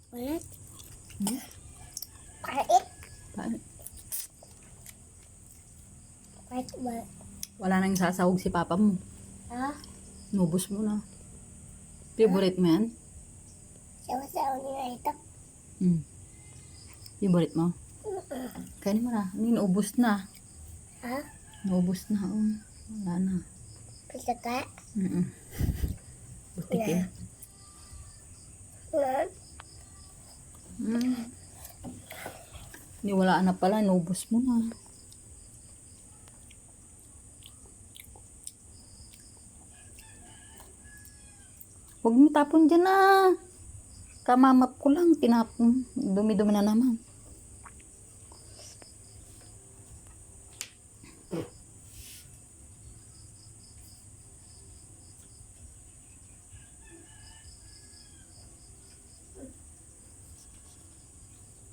Ulit. Hmm? Pait. Paano? Pait ba? Wala nang sasahog si papa mo. Ha? Nubos mo na. Favorite mo yan? Sawa-sawa nila ito. Hmm. Favorite mo? Kainin mo na. Ano, naubos na. Ha? Naubos na. Oh. Wala na. Pisa ka? Butik eh. Hindi, wala na pala. Naubos mo na. Huwag mo tapon dyan na. Kamamap ko lang. Tinapon. Dumi-dumi na naman.